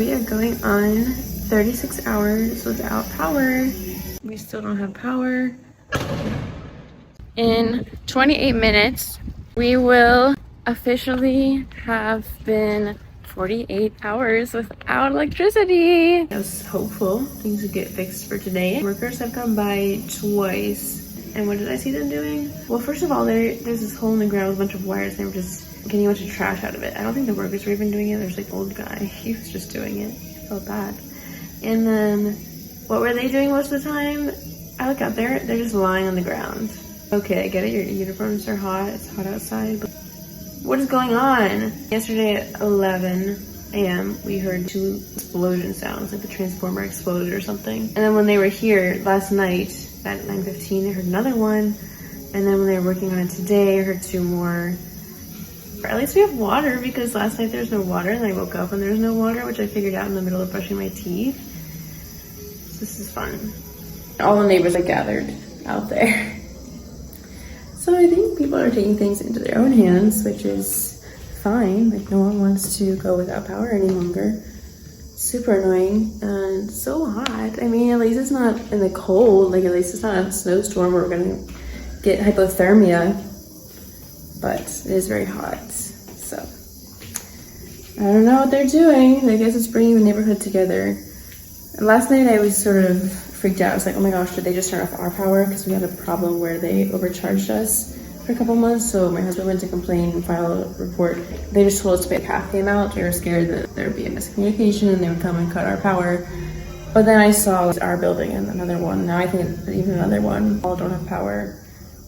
We are going on 36 hours without power. We still don't have power. In 28 minutes, we will officially have been 48 hours without electricity. I was hopeful things would get fixed for today. Workers have come by twice. And what did I see them doing? Well, first of all, there's this hole in the ground with a bunch of wires. They were just getting a bunch of trash out of it. I don't think the workers were even doing it. There's like an old guy. He was just doing it. I felt bad. And then what were they doing most of the time? I look out there. They're just lying on the ground. Okay, I get it. Your uniforms are hot. It's hot outside. But what is going on? Yesterday at 11 a.m. we heard 2 explosion sounds, like the transformer exploded or something. And then when they were here last night at 9:15, I heard another one. And then when they were working on it today, I heard 2 more. At least we have water, because last night there was no water and I woke up and there was no water, which I figured out in the middle of brushing my teeth. So this is fun. All the neighbors are gathered out there. So I think people are taking things into their own hands, which is fine. Like, no one wants to go without power any longer. Super annoying and so hot. I mean, at least it's not in the cold. Like, at least it's not a snowstorm where we're gonna get hypothermia. But it is very hot. So I don't know what they're doing. I guess it's bringing the neighborhood together. And last night I was sort of freaked out. I was like, oh my gosh, did they just turn off our power? Because we had a problem where they overcharged us for a couple months. So my husband went to complain and file a report. They just told us to pay half the amount. We were scared that there would be a miscommunication and they would come and cut our power. But then I saw our building and another one. Now I think even another one. All don't have power.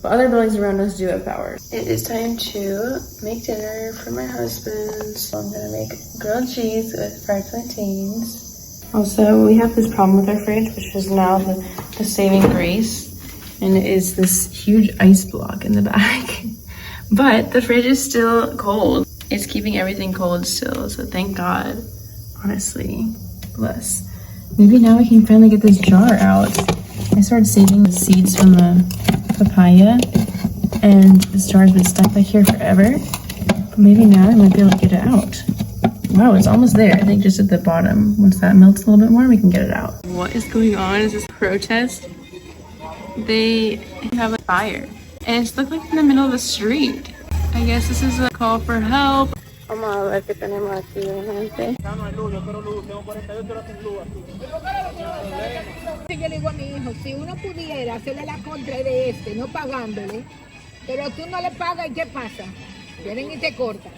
But other buildings around us do have power. It is time to make dinner for my husband. So I'm gonna make grilled cheese with fried plantains. Also, we have this problem with our fridge, which is now the saving grace. And it is this huge ice block in the back. But the fridge is still cold. It's keeping everything cold still, so thank God. Honestly, bless. Maybe now we can finally get this jar out. I started saving the seeds from the papaya, and this jar has been stuck back here forever. But maybe now I might be able to get it out. Wow, it's almost there. I think just at the bottom. Once that melts a little bit more, we can get it out. What is going on? Is this a protest? They have a fire, and it's like in the middle of the street. I guess this is a call for help. Vamos a ver qué tenemos aquí, gente. Yo le digo a mi hijo, si uno pudiera hacerle la contra de este, no pagándole, pero tú no le pagas, ¿y qué pasa? Vienen y te cortan.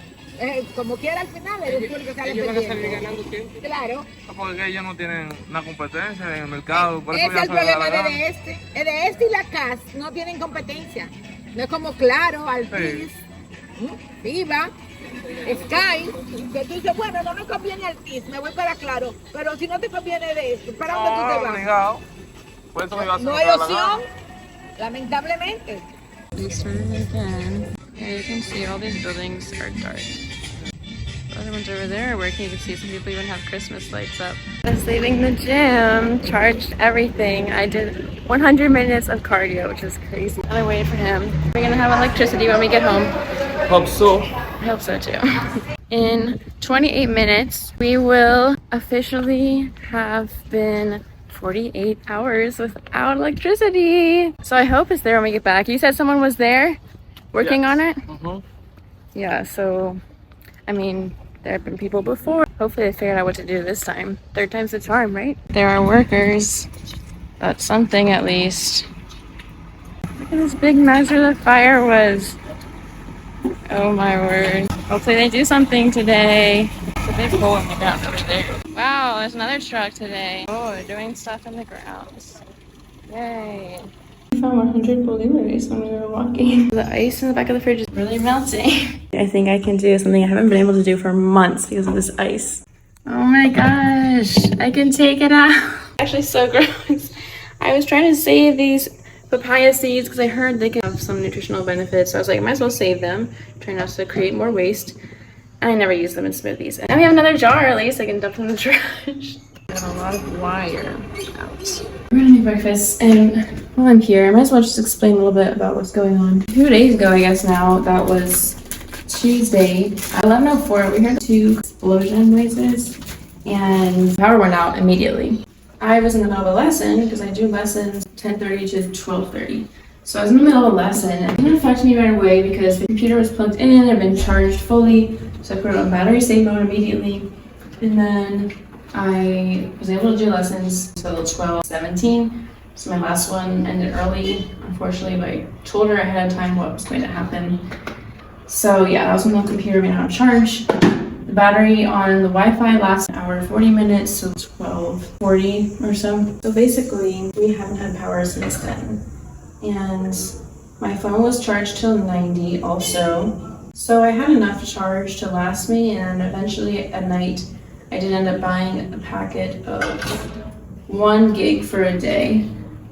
Como quiera al final, eres tú el que sale perdiendo. ¿Ellos van a salir ganando siempre? Claro. Porque ellos no tienen una competencia en el mercado. Por eso es el problema de este. De este y la CAS no tienen competencia. No es como Claro, Altis, Viva, Sky, que tú dices, bueno, no me conviene Altis, me voy para Claro. Pero si no te conviene de esto, ¿para dónde tú te vas? Obligado. Por eso me vas a no hay opción, lamentablemente. Again. Here you can see all these buildings are dark. The other ones over there are working. You can see some people even have Christmas lights up. I was leaving the gym, charged everything. I did 100 minutes of cardio, which is crazy. And I waited for him. We're gonna have electricity when we get home. Hope so. I hope so too. In 28 minutes, we will officially have been 48 hours without electricity. So I hope it's there when we get back. You said someone was there working on it? Yeah, so I mean, there have been people before. Hopefully they figured out what to do this time. 3rd time's the charm, right? There are workers. That's something at least. Look at this big mess where the fire was. Oh my word. Hopefully they do something today. It's a big hole in the ground over there. Wow, there's another truck today. Oh, they're doing stuff in the grounds. Yay. We found 100 blueberries when we were walking. The ice in the back of the fridge is really melting. I think I can do something I haven't been able to do for months because of this ice. Oh my gosh, I can take it out. Actually so gross. I was trying to save these papaya seeds because I heard they can have some nutritional benefits. So I was like, I might as well save them. Try not to create more waste. And I never use them in smoothies. And now we have another jar, at least I can dump in the trash. Got a lot of wire out. We're gonna make breakfast, and while I'm here, I might as well just explain a little bit about what's going on. 2 days ago, I guess now, that was Tuesday, at 11:04, we heard 2 explosion noises, and power went out immediately. I was in the middle of a lesson because I do lessons 10:30 to 12:30. So I was in the middle of a lesson and it didn't affect me right away because the computer was plugged in and had been charged fully. So I put it on battery save mode immediately. And then I was able to do lessons until 12:17. So my last one ended early, unfortunately, but I told her ahead of time what was going to happen. So yeah, that was when the computer ran out of charge. The battery on the Wi-Fi lasts an hour and 40 minutes, so 12:40 or so. So basically, we haven't had power since then. And my phone was charged till 90 also. So I had enough charge to last me, and eventually at night, I did end up buying a packet of 1 gig for a day.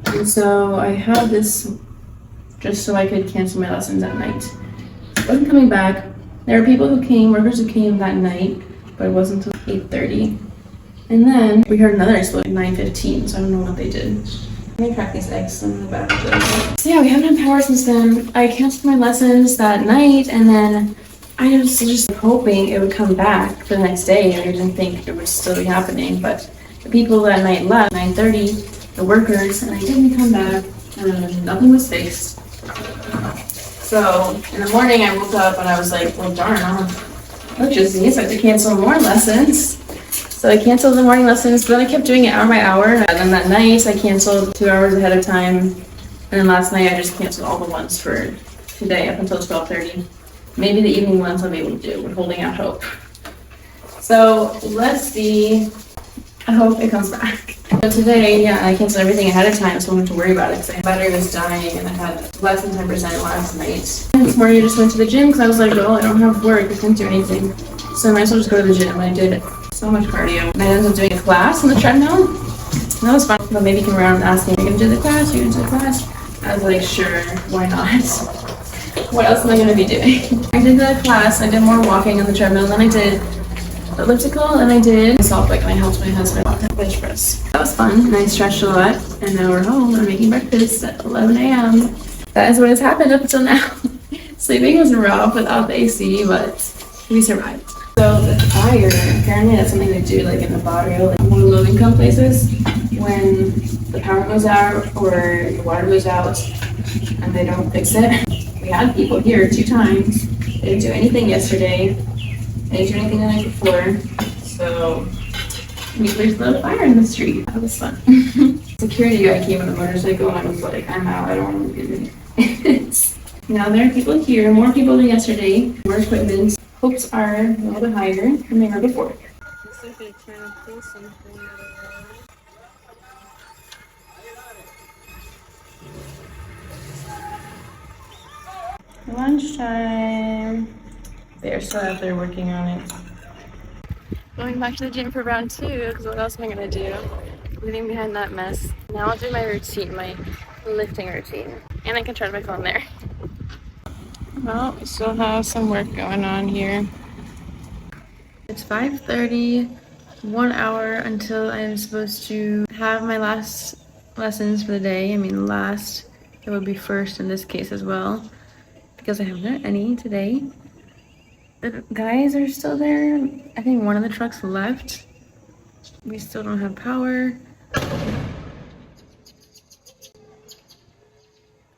And so I had this just so I could cancel my lessons at night. I wasn't coming back. There were people who came, workers who came that night, but it wasn't until 8:30. And then we heard another explosion at 9:15, so I don't know what they did. Let me crack these eggs in the back of them. So yeah, we haven't had power since then. I canceled my lessons that night, and then I was just hoping it would come back for the next day. I didn't think it would still be happening, but the people that night left, 9:30, the workers, and they didn't come back, and nothing was fixed. So in the morning I woke up and I was like, well darn, electricity, so I have to cancel more lessons. So I canceled the morning lessons, but then I kept doing it hour by hour. And then that night I canceled 2 hours ahead of time. And then last night I just canceled all the ones for today up until 12:30. Maybe the evening ones I'll be able to do. We're holding out hope. So let's see. I hope it comes back. But today, yeah, I canceled everything ahead of time, so I don't have to worry about it because my battery was dying and I had less than 10% last night. And this morning I just went to the gym because I was like, well, I don't have work, I can't do anything. So I might as well just go to the gym. And I did so much cardio. And I ended up doing a class on the treadmill. And that was fun. But maybe came around and asked me, are you going to do the class? Are you going to do the class? I was like, sure, why not? What else am I going to be doing? I did the class, I did more walking on the treadmill, and then I did elliptical, and I did myself, like, and I helped my husband walk that bench press. That was fun, and I stretched a lot, and now we're home and making breakfast at 11 a.m. That is what has happened up until now. Sleeping was rough without the AC, but we survived. So the fire, apparently that's something they do like in the barrio, like more low-income places, when the power goes out or the water goes out and they don't fix it. We had people here 2 times. They didn't do anything yesterday. They didn't do anything the night before. So we lit a fire in the street. That was fun. Security guy came on a motorcycle and I was like, I'm out. I don't want to do it. Now there are people here, more people than yesterday, more equipment. Hopes are a little bit higher than they were before. Looks like they're trying to pull something out of there. Lunchtime. They're still out there working on it. Going back to the gym for round 2, because what else am I gonna do? Leaving behind that mess. Now I'll do my routine, my lifting routine. And I can charge my phone there. Well, we still have some work going on here. It's 5:30, 1 hour until I'm supposed to have my last lessons for the day. I mean last, it would be first in this case as well, because I haven't had any today. The guys are still there. I think one of the trucks left. We still don't have power.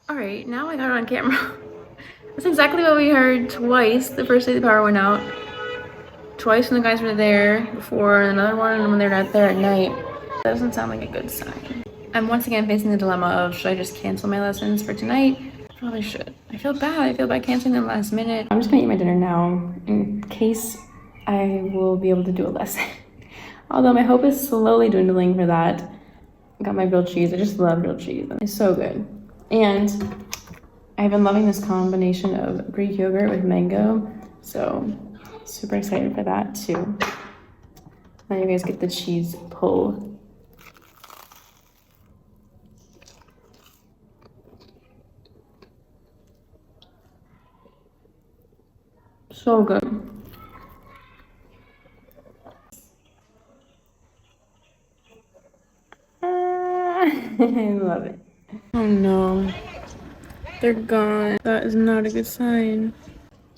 Alright, now I got it on camera. That's exactly what we heard twice the first day the power went out. Twice when the guys were there before, and another one when they're not there at night. That doesn't sound like a good sign. I'm once again facing the dilemma of, should I just cancel my lessons for tonight? I probably should. I feel bad canceling them last minute. I'm just gonna eat my dinner now in case I will be able to do a lesson. Although my hope is slowly dwindling for that. I got my grilled cheese. I just love grilled cheese. It's so good. And I've been loving this combination of Greek yogurt with mango. So super excited for that too. Now you guys get the cheese pull. So good. I love it. Oh no. They're gone. That is not a good sign.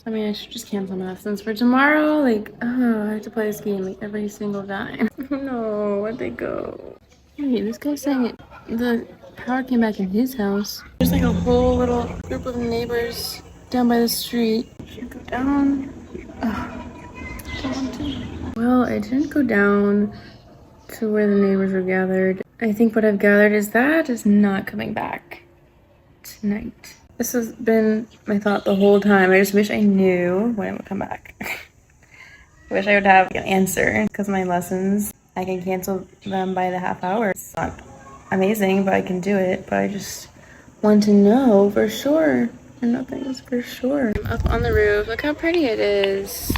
I mean, I should just cancel my lessons for tomorrow. Like, oh, I have to play this game like every single time. No, where'd they go? Wait, this guy's saying it. The power came back in his house. There's like a whole little group of neighbors down by the street. Should I go down? Don't want to. Well, I didn't go down to where the neighbors were gathered. I think what I've gathered is that is not coming back tonight. This has been my thought the whole time. I just wish I knew when it would come back. I wish I would have an answer because my lessons, I can cancel them by the half hour. It's not amazing, but I can do it. But I just want to know for sure. And nothing's for sure. I'm up on the roof. Look how pretty it is.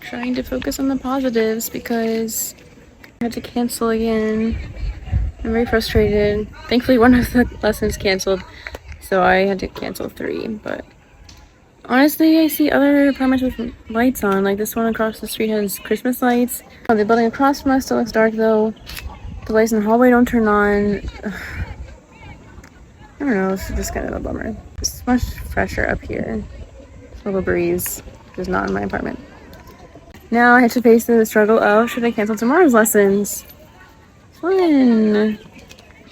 Trying to focus on the positives because I had to cancel again. I'm very frustrated. Thankfully, one of the lessons canceled, so I had to cancel 3. But honestly, I see other apartments with lights on. Like this one across the street has Christmas lights. Oh, the building across from us still looks dark though. The lights in the hallway don't turn on. I don't know, it's just kind of a bummer. It's much fresher up here. A little breeze, which is not in my apartment. Now I have to face the struggle of should I cancel tomorrow's lessons? Fun!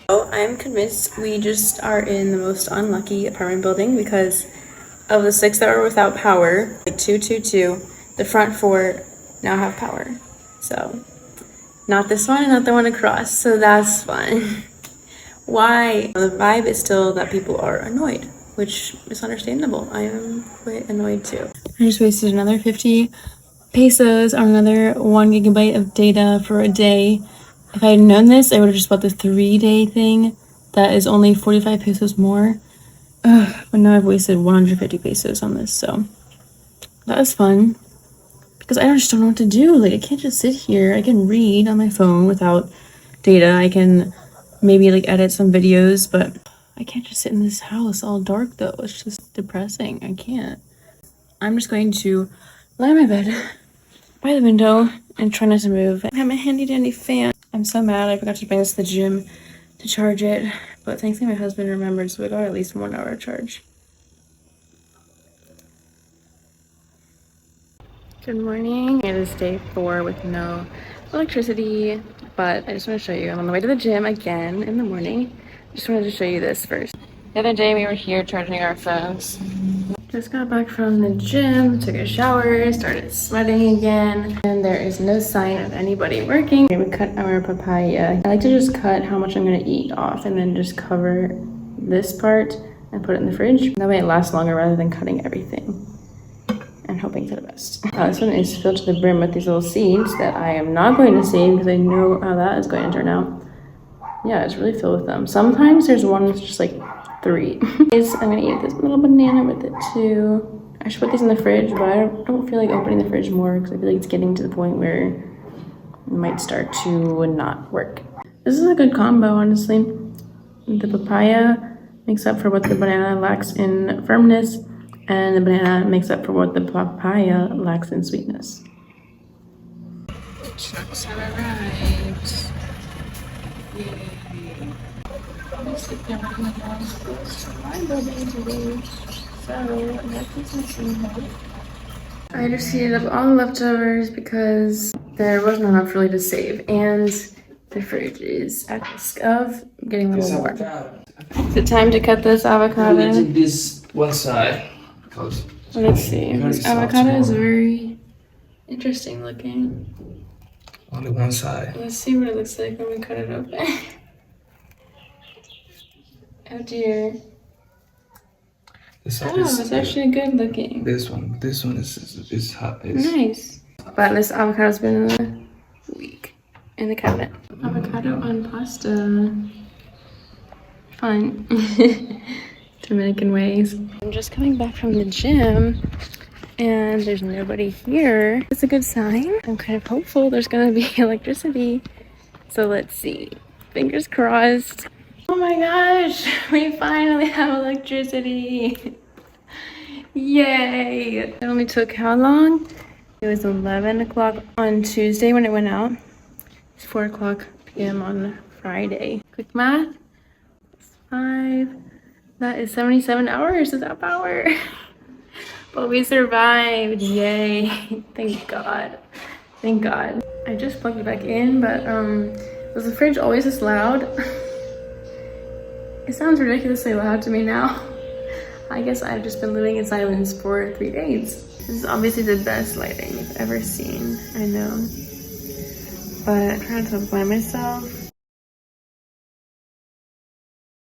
Oh, I'm convinced we just are in the most unlucky apartment building because of the 6 that were without power, like 222, the front 4 now have power. So, not this one and not the one across, so that's fun. Why? The vibe is still that people are annoyed, which is understandable. I am quite annoyed too. I just wasted another 50 pesos on another 1 gigabyte of data for a day. If I had known this, I would have just bought the 3-day thing that is only 45 pesos more. But now I've wasted 150 pesos on this, so that was fun. Because I just don't know what to do. Like, I can't just sit here. I can read on my phone without data. I can maybe like edit some videos, but I can't just sit in this house all dark though. It's just depressing. I can't. I'm just going to lie on my bed by the window and try not to move. I have my handy dandy fan. I'm so mad I forgot to bring this to the gym to charge it, but thankfully my husband remembered, so I got at least 1 hour charge. Good morning. It is day 4 with no electricity, but I just want to show you. I'm on the way to the gym again in the morning. Just wanted to show you this first. The other day we were here charging our phones. Just got back from the gym, took a shower, started sweating again, and there is no sign of anybody working. We cut our papaya. I like to just cut how much I'm gonna eat off and then just cover this part and put it in the fridge. That way it lasts longer rather than cutting everything and hoping for the best. This one is filled to the brim with these little seeds that I am not going to save because I know how that is going to turn out. Yeah, it's really filled with them. Sometimes there's one that's just like 3. I'm gonna eat this little banana with it too. I should put these in the fridge, but I don't feel like opening the fridge more because I feel like it's getting to the point where it might start to not work. This is a good combo, honestly. The papaya makes up for what the banana lacks in firmness, and the banana makes up for what the papaya lacks in sweetness. The trucks have arrived. Yay. Looks like they're running along close to my building today, so that keeps me some. I just heated up all the leftovers because there wasn't enough really to save, and the fridge is at risk of getting a little warm. Is it time to cut this avocado? I'm gonna take this one side because let's see. This avocado is very interesting looking. Only one side. Let's see what it looks like when we cut it open. Oh dear. This it's actually good looking. This one is hot. Nice. But this avocado's been a week in the cabinet. Avocado on pasta. Fun. Dominican ways. I'm just coming back from the gym and there's nobody here. It's a good sign. I'm kind of hopeful there's gonna be electricity. So let's see. Fingers crossed. Oh my gosh, we finally have electricity. Yay. It only took how long? It was 11 o'clock on Tuesday when it went out. It's 4 o'clock p.m. on Friday. Quick math. 5. That is 77 hours without power. But we survived, yay. Thank God. Thank God. I just plugged it back in, but was the fridge always this loud? It sounds ridiculously loud to me now. I guess I've just been living in silence for 3 days. This is obviously the best lighting I've ever seen, I know. But I'm trying to blame myself.